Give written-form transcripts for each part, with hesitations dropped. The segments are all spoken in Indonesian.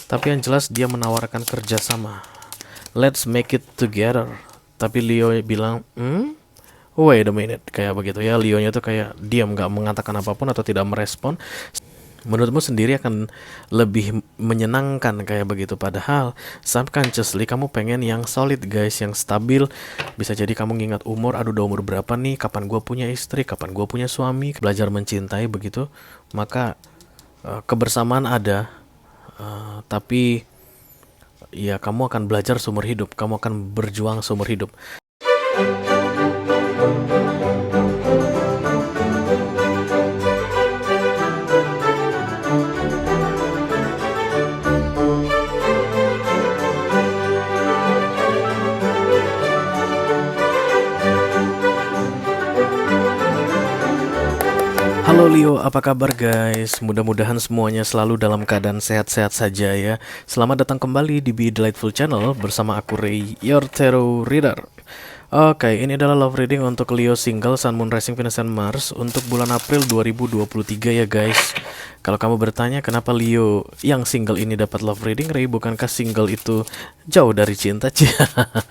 Tapi yang jelas dia menawarkan kerjasama. Let's make it together. Tapi Leo bilang, wait a minute, kayak begitu ya. Leo-nya tuh kayak diam, nggak mengatakan apapun atau tidak merespon. Menurutmu sendiri akan lebih menyenangkan kayak begitu, padahal subconsciously kamu pengen yang solid guys, yang stabil. Bisa jadi kamu ngingat umur, aduh udah umur berapa nih, kapan gue punya istri, kapan gue punya suami, belajar mencintai begitu. Maka kebersamaan ada, tapi ya kamu akan belajar seumur hidup, kamu akan berjuang seumur hidup. Halo Leo, apa kabar guys? Mudah-mudahan semuanya selalu dalam keadaan sehat-sehat saja ya. Selamat datang kembali di Be Delightful Channel bersama aku Ray, your tarot reader. Oke, ini adalah love reading untuk Leo single Sun, Moon, Rising, Venus, and Mars untuk bulan April 2023 ya guys. Kalau kamu bertanya kenapa Leo yang single ini dapat love reading, Ray, bukankah single itu jauh dari cinta?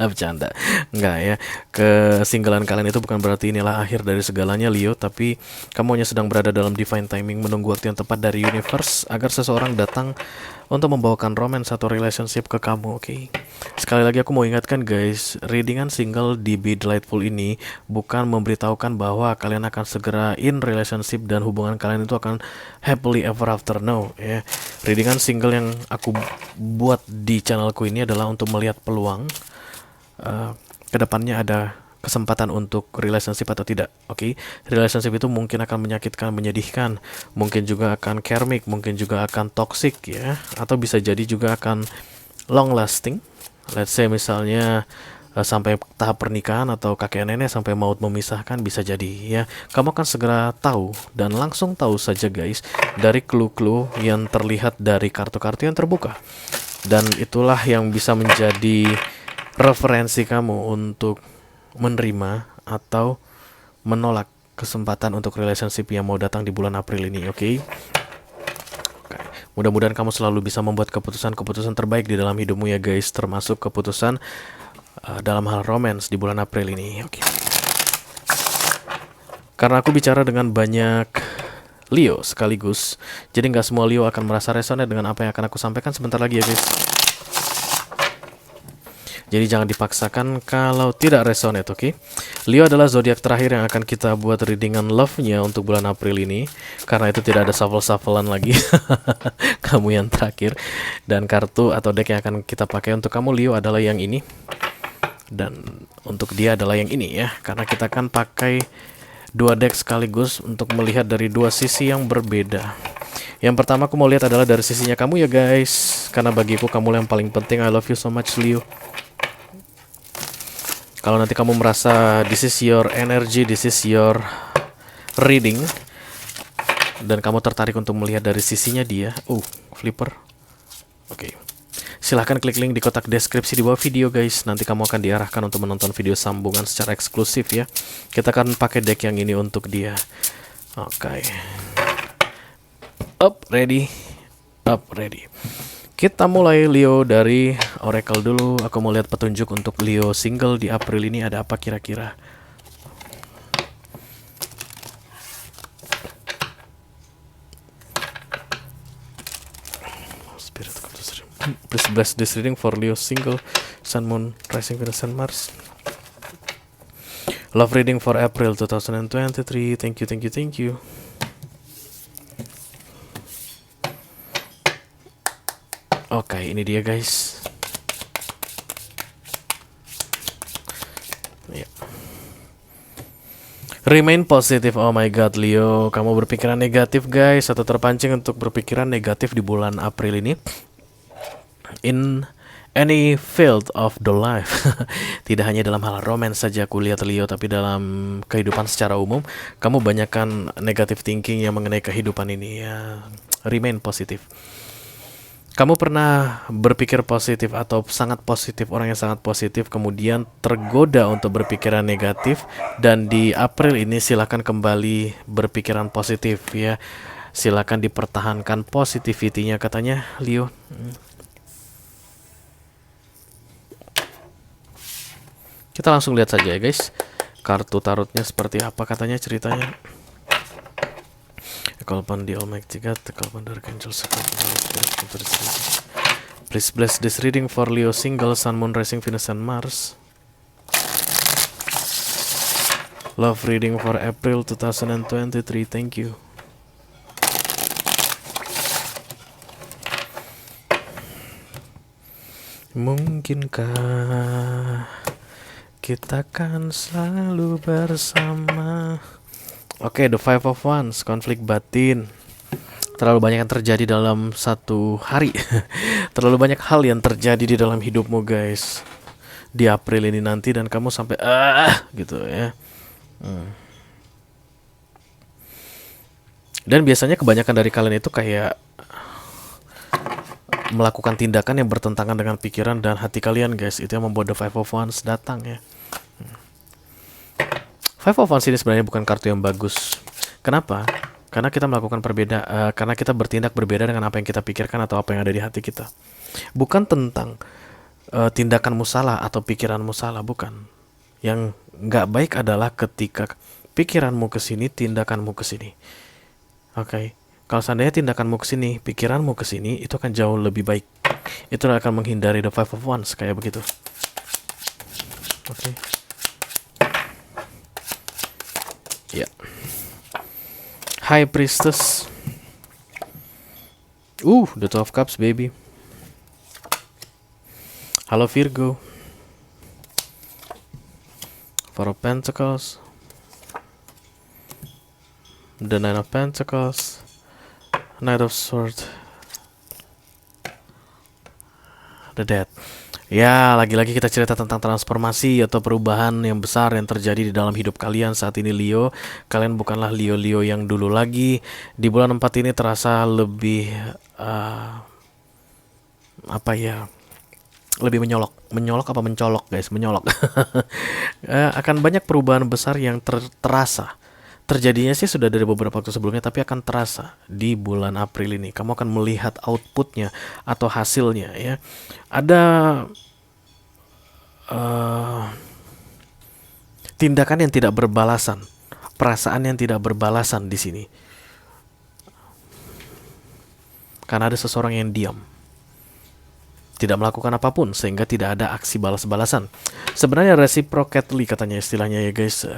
Bercanda. Enggak ya. Kesinggalan kalian itu bukan berarti inilah akhir dari segalanya Leo, tapi kamu hanya sedang berada dalam divine timing, menunggu waktu yang tepat dari universe agar seseorang datang untuk membawakan romance atau relationship ke kamu, oke? Sekali lagi aku mau ingatkan guys, readingan single di Be Delightful ini bukan memberitahukan bahwa kalian akan segera in relationship dan hubungan kalian itu akan happily ever after, no ya. Readingan single yang aku buat di channelku ini adalah untuk melihat peluang kedepannya ada kesempatan untuk relationship atau tidak, oke? Relationship itu mungkin akan menyakitkan, menyedihkan, mungkin juga akan karmic, mungkin juga akan toxic ya, atau bisa jadi juga akan long lasting. Let's say misalnya sampai tahap pernikahan atau kakek nenek sampai maut memisahkan, bisa jadi ya. Kamu akan segera tahu dan langsung tahu saja guys dari clue-clue yang terlihat dari kartu-kartu yang terbuka. Dan itulah yang bisa menjadi referensi kamu untuk menerima atau menolak kesempatan untuk relationship yang mau datang di bulan April ini, oke? Mudah-mudahan kamu selalu bisa membuat keputusan-keputusan terbaik di dalam hidupmu ya guys, termasuk keputusan dalam hal romance di bulan April ini, oke? Karena aku bicara dengan banyak Leo sekaligus, jadi nggak semua Leo akan merasa resonate dengan apa yang akan aku sampaikan sebentar lagi ya guys. Jadi jangan dipaksakan kalau tidak resonate, oke? Leo adalah zodiak terakhir yang akan kita buat readingan love-nya untuk bulan April ini. Karena itu tidak ada shuffle-shufflean lagi. Kamu yang terakhir. Dan kartu atau deck yang akan kita pakai untuk kamu Leo adalah yang ini. Dan untuk dia adalah yang ini ya. Karena kita akan pakai dua deck sekaligus untuk melihat dari dua sisi yang berbeda. Yang pertama aku mau lihat adalah dari sisinya kamu ya guys. Karena bagiku kamu yang paling penting. I love you so much Leo. Kalau nanti kamu merasa this is your energy, this is your reading, dan kamu tertarik untuk melihat dari sisinya dia, flipper, oke. Silahkan klik link di kotak deskripsi di bawah video guys. Nanti kamu akan diarahkan untuk menonton video sambungan secara eksklusif ya. Kita akan pakai deck yang ini untuk dia. Oke. Up, ready. Kita mulai Leo dari Oracle dulu. Aku mau lihat petunjuk untuk Leo single di April ini ada apa kira-kira. Spirit of this reading. Please bless this reading for Leo single, Sun, Moon, Rising, Venus, and Mars. Love reading for April 2023. Thank you. Oke, ini dia guys. Ya. Remain positive. Oh my god Leo, kamu berpikiran negatif guys, atau terpancing untuk berpikiran negatif di bulan April ini. In any field of the life. Tidak hanya dalam hal romance saja aku lihat Leo, tapi dalam kehidupan secara umum kamu banyakkan negative thinking yang mengenai kehidupan ini ya. Remain positive. Kamu pernah berpikir positif atau sangat positif, orang yang sangat positif, kemudian tergoda untuk berpikiran negatif, dan di April ini silakan kembali berpikiran positif ya. Silakan dipertahankan positivity-nya katanya Leo. Kita langsung lihat saja ya guys, kartu tarotnya seperti apa katanya ceritanya. Call upon the Almighty God, call upon the Archangel Satan. Please bless this reading for Leo single, Sun, Moon, Rising, Venus, and Mars. Love reading for April 2023. Thank you. Mungkinkah kita kan selalu bersama? Oke, the Five of Wands, konflik batin. Terlalu banyak yang terjadi dalam satu hari. Terlalu banyak hal yang terjadi di dalam hidupmu guys di April ini nanti, dan kamu sampai gitu ya. Dan biasanya kebanyakan dari kalian itu kayak melakukan tindakan yang bertentangan dengan pikiran dan hati kalian guys. Itu yang membuat the Five of Wands datang ya. Five of Wands ini sebenarnya bukan kartu yang bagus. Kenapa? Karena kita melakukan karena kita bertindak berbeda dengan apa yang kita pikirkan atau apa yang ada di hati kita. Bukan tentang tindakanmu salah atau pikiranmu salah, bukan. Yang nggak baik adalah ketika pikiranmu ke sini, tindakanmu ke sini. Oke. Kalau seandainya tindakanmu ke sini, pikiranmu ke sini, itu akan jauh lebih baik. Itu akan menghindari the Five of Wands kayak begitu. Oke. Ya. High Priestess. The Two of Cups, baby. Halo Virgo. Four of Pentacles. The Nine of Pentacles. Knight of Swords. The Death. Ya, lagi-lagi kita cerita tentang transformasi atau perubahan yang besar yang terjadi di dalam hidup kalian saat ini Leo. Kalian bukanlah Leo-Leo yang dulu lagi. Di bulan 4 ini terasa lebih lebih menyolok apa mencolok guys, menyolok. Akan banyak perubahan besar yang terasa. Terjadinya sih sudah dari beberapa waktu sebelumnya, tapi akan terasa di bulan April ini. Kamu akan melihat outputnya atau hasilnya ya. Ada tindakan yang tidak berbalasan, perasaan yang tidak berbalasan di sini. Karena ada seseorang yang diam, tidak melakukan apapun, sehingga tidak ada aksi balas-balasan. Sebenarnya reciprocately katanya istilahnya ya guys.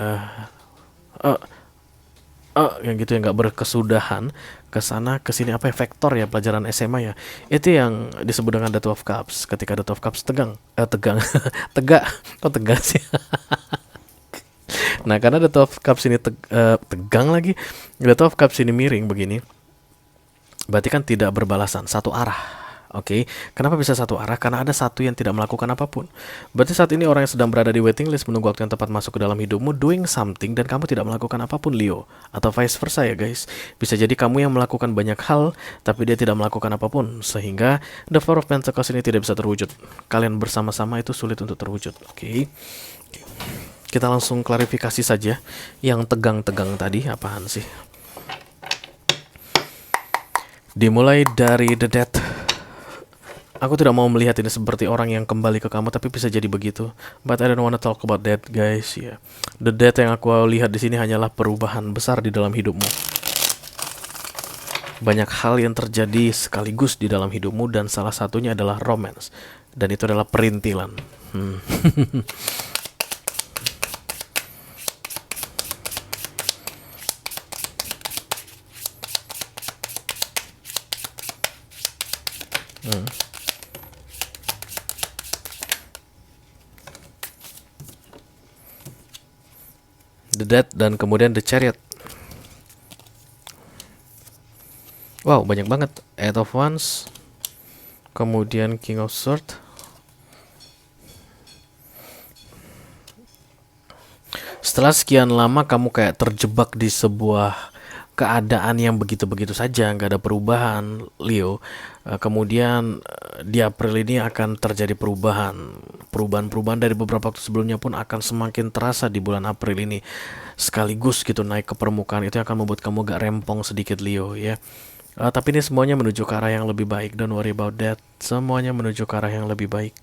Yang gitu yang nggak berkesudahan ke sana ke sini, apa ya, vektor ya, pelajaran SMA ya. Itu yang disebut dengan the Two of Cups. Ketika the Two of Cups tegak sih. Nah, karena the Two of Cups ini tegang lagi, the Two of Cups ini miring begini, berarti kan tidak berbalasan, satu arah. Oke, kenapa bisa satu arah? Karena ada satu yang tidak melakukan apapun. Berarti saat ini orang yang sedang berada di waiting list menunggu waktu yang tepat masuk ke dalam hidupmu, doing something, dan kamu tidak melakukan apapun Leo. Atau vice versa ya guys. Bisa jadi kamu yang melakukan banyak hal, tapi dia tidak melakukan apapun, sehingga the Four of Pentacles ini tidak bisa terwujud. Kalian bersama-sama itu sulit untuk terwujud. Oke. Kita langsung klarifikasi saja. Yang tegang-tegang tadi apaan sih? Dimulai dari the Death. Aku tidak mau melihat ini seperti orang yang kembali ke kamu, tapi bisa jadi begitu. But I don't wanna talk about that, guys. Yeah. The death yang aku lihat di sini hanyalah perubahan besar di dalam hidupmu. Banyak hal yang terjadi sekaligus di dalam hidupmu, dan salah satunya adalah romance. Dan itu adalah perintilan. The Death dan kemudian The Chariot. Wow, banyak banget. Eight of Wands, kemudian King of Swords. Setelah sekian lama kamu kayak terjebak di sebuah keadaan yang begitu-begitu saja, nggak ada perubahan, Leo. Kemudian di April ini akan terjadi perubahan dari beberapa waktu sebelumnya pun akan semakin terasa di bulan April ini, sekaligus gitu naik ke permukaan. Itu akan membuat kamu agak rempong sedikit Leo ya. Tapi ini semuanya menuju ke arah yang lebih baik. Don't worry about that. Semuanya menuju ke arah yang lebih baik.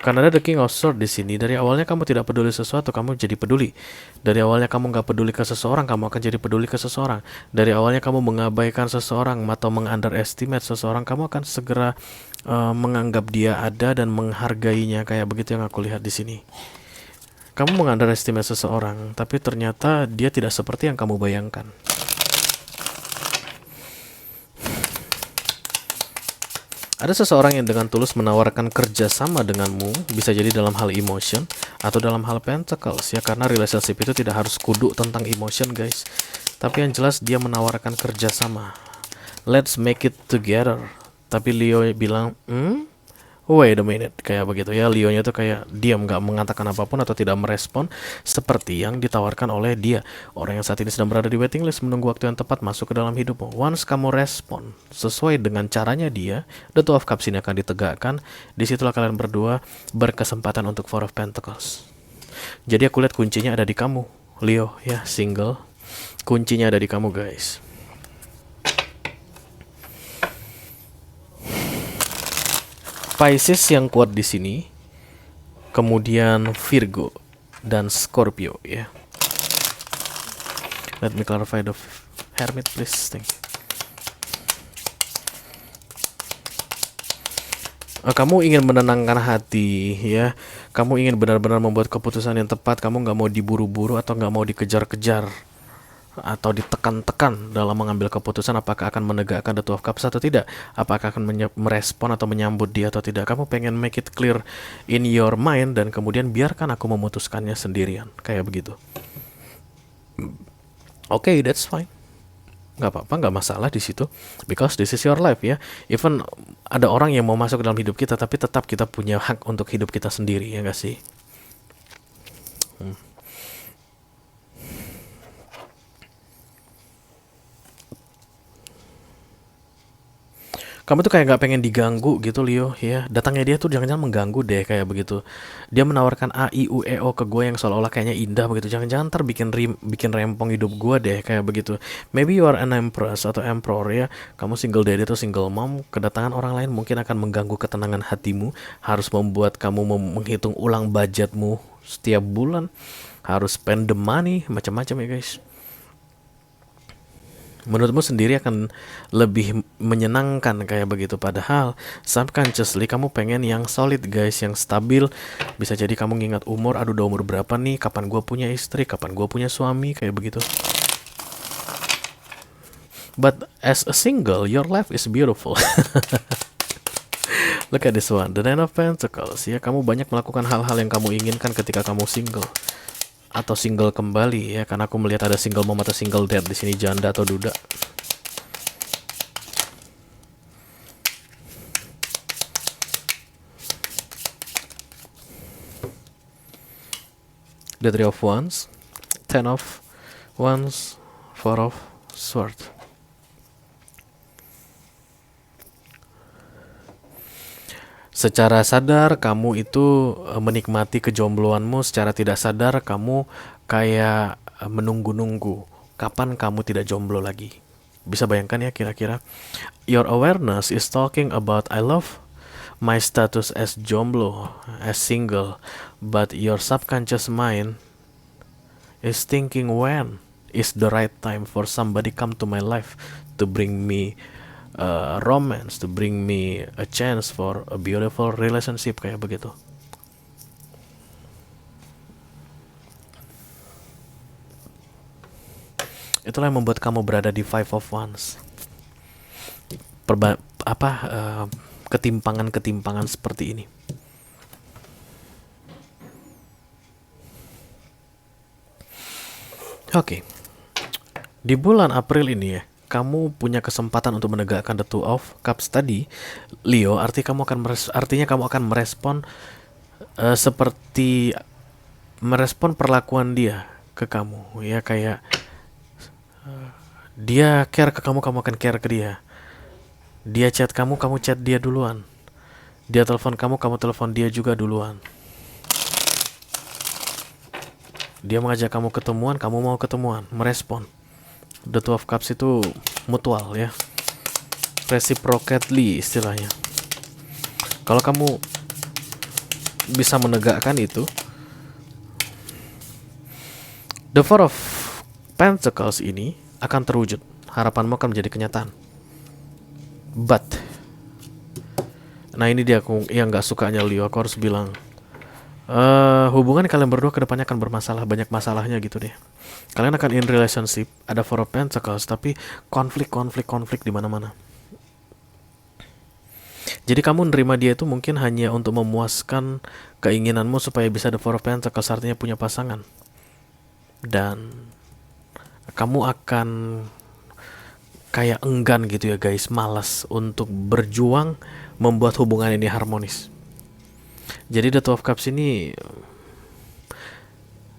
Karena ada The King of Swords di sini. Dari awalnya kamu tidak peduli sesuatu, kamu jadi peduli. Dari awalnya kamu nggak peduli ke seseorang, kamu akan jadi peduli ke seseorang. Dari awalnya kamu mengabaikan seseorang atau mengunderestimate seseorang, kamu akan segera menganggap dia ada dan menghargainya. Kayak begitu yang aku lihat di sini. Kamu mengunderestimate seseorang, tapi ternyata dia tidak seperti yang kamu bayangkan. Ada seseorang yang dengan tulus menawarkan kerjasama denganmu, bisa jadi dalam hal emotion atau dalam hal pentacles ya, karena relationship itu tidak harus kudu tentang emotion guys. Tapi yang jelas dia menawarkan kerjasama. Let's make it together. Tapi Leo bilang, wait a minute, kayak begitu ya. Leo-nya tuh kayak diam, nggak mengatakan apapun atau tidak merespon seperti yang ditawarkan oleh dia. Orang yang saat ini sedang berada di waiting list menunggu waktu yang tepat masuk ke dalam hidupmu. Once kamu respon sesuai dengan caranya dia, the Two of Cups ini akan ditegakkan. Disitulah kalian berdua berkesempatan untuk Four of Pentacles. Jadi aku lihat kuncinya ada di kamu, Leo ya, single. Kuncinya ada di kamu guys. Pisces yang kuat di sini, kemudian Virgo dan Scorpio ya. Let me clarify the Hermit please. Thank you. Kamu ingin menenangkan hati ya. Kamu ingin benar-benar membuat keputusan yang tepat. Kamu nggak mau diburu-buru atau nggak mau dikejar-kejar atau ditekan-tekan dalam mengambil keputusan apakah akan menegakkan the Two of Cups atau tidak, apakah akan merespon atau menyambut dia atau tidak. Kamu pengen make it clear in your mind dan kemudian biarkan aku memutuskannya sendirian, kayak begitu. Oke, that's fine, nggak apa-apa, nggak masalah di situ, because this is your life ya. Even ada orang yang mau masuk ke dalam hidup kita, tapi tetap kita punya hak untuk hidup kita sendiri, ya nggak sih? Kamu tuh kayak nggak pengen diganggu gitu Leo ya. Datangnya dia tuh jangan-jangan mengganggu deh kayak begitu. Dia menawarkan A, I, U, E, O ke gue yang seolah-olah kayaknya indah begitu. Jangan-jangan ntar bikin rempong hidup gue deh kayak begitu. Maybe you are an empress atau emperor ya. Kamu single daddy atau single mom. Kedatangan orang lain mungkin akan mengganggu ketenangan hatimu. Harus membuat kamu menghitung ulang budgetmu setiap bulan. Harus spend the money macam-macam ya guys. Menurutmu sendiri akan lebih menyenangkan kayak begitu, padahal subconsciously kamu pengen yang solid guys, yang stabil. Bisa jadi kamu ngingat umur, aduh udah umur berapa nih, kapan gue punya istri, kapan gue punya suami, kayak begitu. But as a single, your life is beautiful. Look at this one, the Nine of Pentacles ya. Kamu banyak melakukan hal-hal yang kamu inginkan ketika kamu single atau single kembali ya, karena aku melihat ada single mom atau single dad di sini, janda atau duda. The Three of Wands, Ten of Wands, Four of Swords. Secara sadar kamu itu menikmati kejombloanmu, secara tidak sadar kamu kayak menunggu-nunggu kapan kamu tidak jomblo lagi. Bisa bayangkan ya kira-kira. Your awareness is talking about I love my status as jomblo, as single, but your subconscious mind is thinking when is the right time for somebody come to my life to bring me romance, to bring me a chance for a beautiful relationship, kayak begitu. Itulah yang membuat kamu berada di Five of Wands. Ketimpangan-ketimpangan seperti ini. Oke. Di bulan April ini ya, kamu punya kesempatan untuk menegakkan the Two of Cups tadi, Leo. Artinya kamu akan merespon seperti merespon perlakuan dia ke kamu ya, kayak dia care ke kamu, kamu akan care ke dia. Dia chat kamu, kamu chat dia duluan. Dia telepon kamu, kamu telepon dia juga duluan. Dia mengajak kamu ketemuan, kamu mau ketemuan, merespon. The Two of Cups itu mutual ya, reciprocately istilahnya. Kalau kamu bisa menegakkan itu. The Four of Pentacles ini akan terwujud. Harapanmu akan menjadi kenyataan. But, nah ini dia aku yang nggak sukanya Leo. Aku harus bilang, hubungan kalian berdua kedepannya akan bermasalah, banyak masalahnya gitu deh. Kalian akan in relationship, ada Four of Pentacles, tapi konflik di mana-mana. Jadi kamu nerima dia itu mungkin hanya untuk memuaskan keinginanmu supaya bisa the Four of Pentacles, artinya punya pasangan. Dan kamu akan kayak enggan gitu ya guys, malas untuk berjuang membuat hubungan ini harmonis. Jadi the Two of Cups ini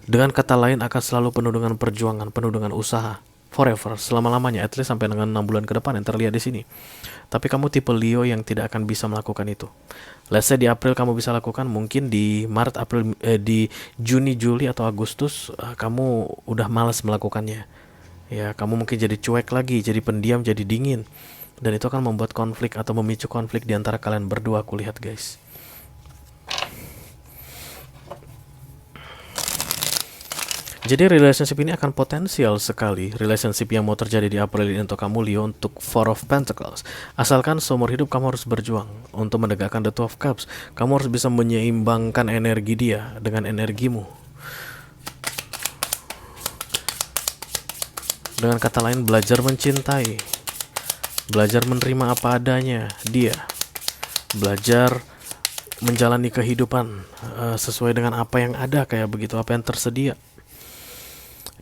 dengan kata lain akan selalu penuh dengan perjuangan, penuh dengan usaha, forever, selama-lamanya, at least sampai dengan 6 bulan ke depan yang terlihat di sini. Tapi kamu tipe Leo yang tidak akan bisa melakukan itu. Let's say di April kamu bisa lakukan, mungkin di Maret, April, di Juni, Juli atau Agustus kamu udah malas melakukannya. Ya, kamu mungkin jadi cuek lagi, jadi pendiam, jadi dingin. Dan itu akan membuat konflik atau memicu konflik di antara kalian berdua, aku lihat guys. Jadi relationship ini akan potensial sekali, relationship yang mau terjadi di April ini untuk kamu Leo, untuk Four of Pentacles. Asalkan seumur hidup kamu harus berjuang untuk menegakkan the Two of Cups. Kamu harus bisa menyeimbangkan energi dia dengan energimu. Dengan kata lain, belajar mencintai, belajar menerima apa adanya dia, belajar menjalani kehidupan sesuai dengan apa yang ada, kayak begitu, apa yang tersedia.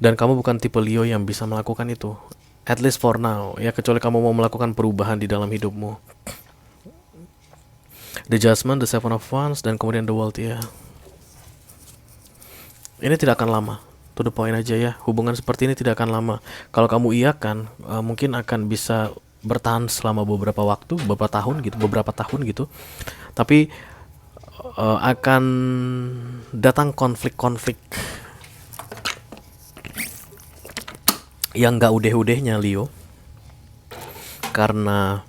Dan kamu bukan tipe Leo yang bisa melakukan itu, at least for now ya, kecuali kamu mau melakukan perubahan di dalam hidupmu. The Judgment, the Seven of Wands, dan kemudian the World ya. Ini tidak akan lama, to the point aja ya. Hubungan seperti ini tidak akan lama. Kalau kamu iakan, mungkin akan bisa bertahan selama beberapa waktu, beberapa tahun gitu. Tapi akan datang konflik-konflik yang gak udeh-udehnya Leo, karena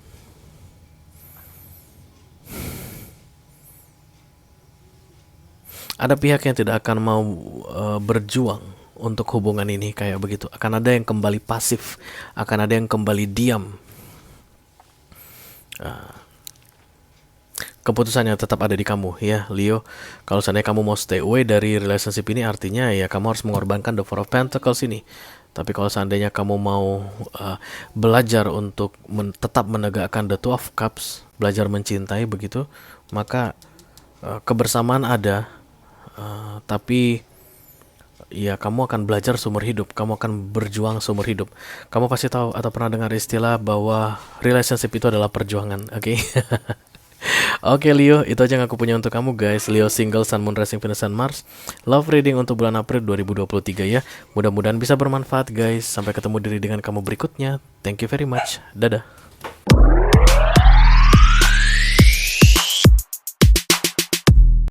ada pihak yang tidak akan mau berjuang untuk hubungan ini, kayak begitu. Akan ada yang kembali pasif, akan ada yang kembali diam. Keputusannya tetap ada di kamu ya Leo. Kalau seandainya kamu mau stay away dari relationship ini, artinya ya kamu harus mengorbankan the Four of Pentacles ini. Tapi kalau seandainya kamu mau belajar untuk tetap menegakkan the Two of Cups, belajar mencintai begitu, maka kebersamaan ada, tapi ya kamu akan belajar seumur hidup, kamu akan berjuang seumur hidup. Kamu pasti tahu atau pernah dengar istilah bahwa relationship itu adalah perjuangan, oke? Oke Leo, itu aja yang aku punya untuk kamu guys. Leo single, Sun, Moon, Rising, Venus, dan Mars. Love reading untuk bulan April 2023 ya. Mudah-mudahan bisa bermanfaat guys. Sampai ketemu diri dengan kamu berikutnya. Thank you very much. Dadah.